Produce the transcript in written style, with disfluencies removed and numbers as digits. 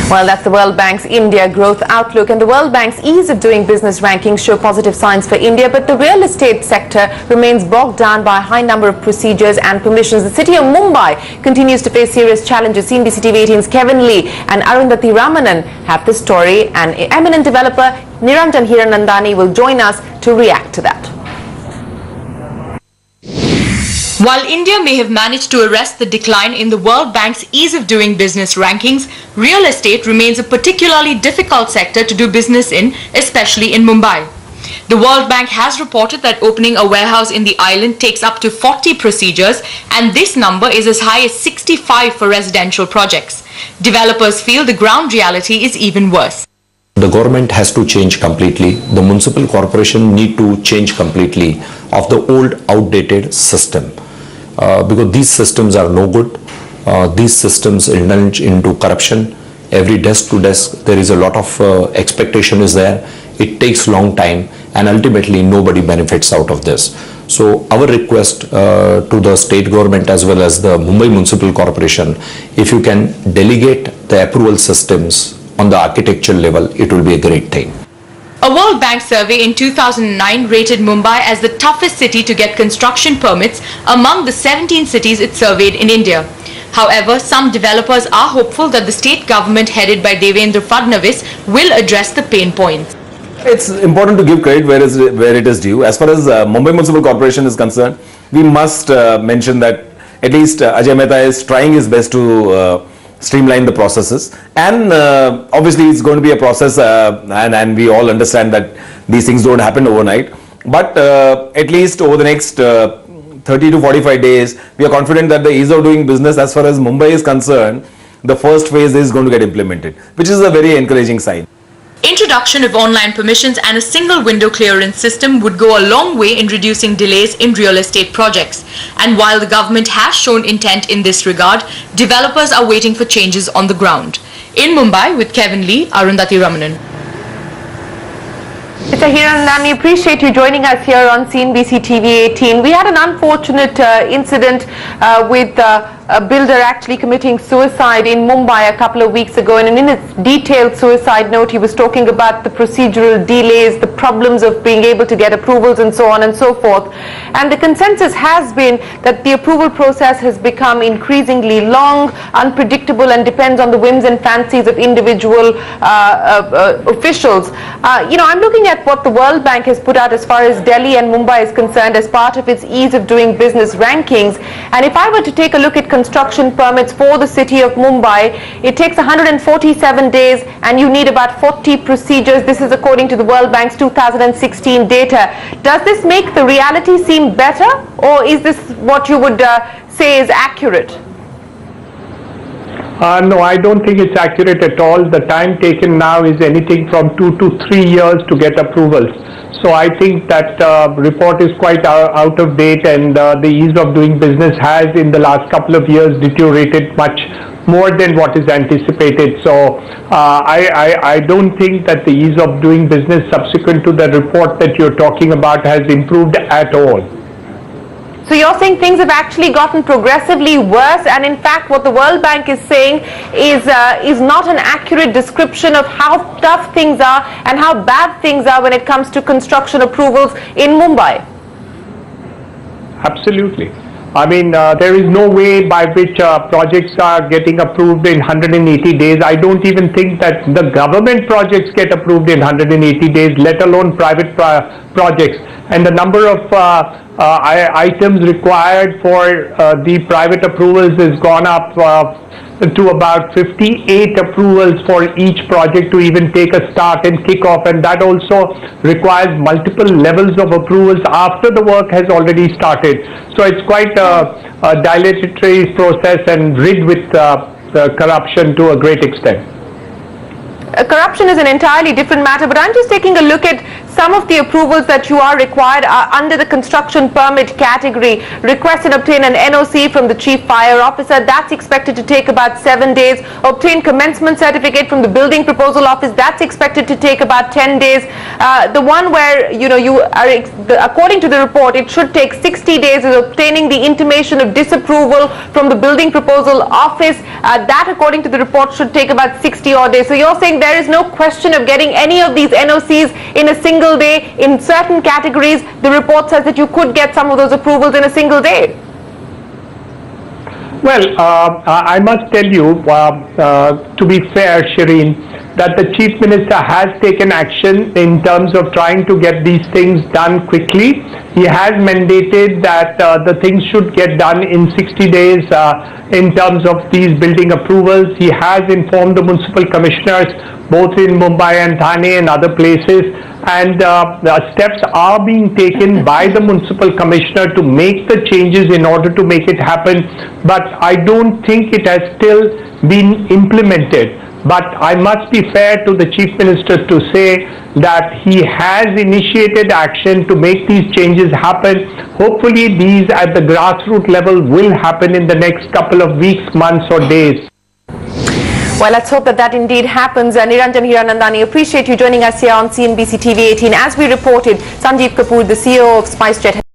Well, that's the World Bank's India Growth Outlook, and the World Bank's Ease of Doing Business rankings show positive signs for India, but the real estate sector remains bogged down by a high number of procedures and permissions. The city of Mumbai continues to face serious challenges. CNBC TV 18's Kevin Lee and Arundhati Ramanan have the story, and eminent developer Niranjan Hiranandani will join us to react to that. While India may have managed to arrest the decline in the World Bank's Ease of Doing Business rankings, real estate remains a particularly difficult sector to do business in, especially in Mumbai. The World Bank has reported that opening a warehouse in the island takes up to 40 procedures, and this number is as high as 65 for residential projects. Developers feel the ground reality is even worse. The government has to change completely. The municipal corporation need to change completely of the old outdated system. Because these systems are no good. These systems indulge into corruption. Every desk to desk, there is a lot of expectation is there. It takes long time, and ultimately nobody benefits out of this. So our request to the state government as well as the Mumbai Municipal Corporation, if you can delegate the approval systems on the architectural level, it will be a great thing. A World Bank survey in 2009 rated Mumbai as the toughest city to get construction permits among the 17 cities it surveyed in India. However, some developers are hopeful that the state government headed by Devendra Fadnavis will address the pain points. It's important to give credit where it is due. As far as Mumbai Municipal Corporation is concerned, we must mention that at least Ajay Mehta is trying his best to streamline the processes, and obviously it's going to be a process, and we all understand that these things don't happen overnight, but at least over the next 30 to 45 days, we are confident that the ease of doing business as far as Mumbai is concerned, the first phase is going to get implemented, which is a very encouraging sign. Introduction of online permissions and a single window clearance system would go a long way in reducing delays in real estate projects. And while the government has shown intent in this regard, developers are waiting for changes on the ground. In Mumbai, with Kevin Lee, Arundhati Ramanan. Mr. Hiranandani, appreciate you joining us here on CNBC TV 18. We had an unfortunate incident with a builder actually committing suicide in Mumbai a couple of weeks ago, and in his detailed suicide note he was talking about the procedural delays, the problems of being able to get approvals and so on and so forth. And the consensus has been that the approval process has become increasingly long, unpredictable, and depends on the whims and fancies of individual officials. I'm looking at what the World Bank has put out as far as Delhi and Mumbai is concerned as part of its ease of doing business rankings, and if I were to take a look at construction permits for the city of Mumbai, it takes 147 days and you need about 40 procedures. This is according to the World Bank's 2016 data. Does this make the reality seem better, or is this what you would say is accurate? No, I don't think it's accurate at all. The time taken now is anything from 2 to 3 years to get approvals. So I think that report is quite out of date, and the ease of doing business has in the last couple of years deteriorated much more than what is anticipated. So I don't think that the ease of doing business subsequent to the report that you're talking about has improved at all. So you're saying things have actually gotten progressively worse, and in fact what the World Bank is saying is not an accurate description of how tough things are and how bad things are when it comes to construction approvals in Mumbai. Absolutely. I mean, there is no way by which projects are getting approved in 180 days. I don't even think that the government projects get approved in 180 days, let alone private projects. And the number of items required for the private approvals has gone up to about 58 approvals for each project to even take a start and kick off, and that also requires multiple levels of approvals after the work has already started. So it's quite a dilatory process and riddled with corruption to a great extent. Corruption is an entirely different matter, but I'm just taking a look at some of the approvals that you are required are under the construction permit category. Request and obtain an NOC from the Chief Fire Officer. That's expected to take about 7 days. Obtain commencement certificate from the Building Proposal Office. That's expected to take about 10 days. The one where, you are, according to the report, it should take 60 days is obtaining the intimation of disapproval from the Building Proposal Office. That, according to the report, should take about 60 odd days. So you're saying there is no question of getting any of these NOCs in a single day. In certain categories, the report says that you could get some of those approvals in a single day. Well, I must tell you, to be fair, Shireen, that the Chief Minister has taken action in terms of trying to get these things done quickly. He has mandated that the things should get done in 60 days in terms of these building approvals. He has informed the municipal commissioners both in Mumbai and Thane and other places, and the steps are being taken by the municipal commissioner to make the changes in order to make it happen, but I don't think it has still been implemented. But I must be fair to the Chief Minister to say that he has initiated action to make these changes happen. Hopefully these at the grassroots level will happen in the next couple of weeks, months or days. Well, let's hope that indeed happens. Niranjan Hiranandani, appreciate you joining us here on CNBC TV 18. As we reported, Sanjeev Kapoor, the CEO of SpiceJet,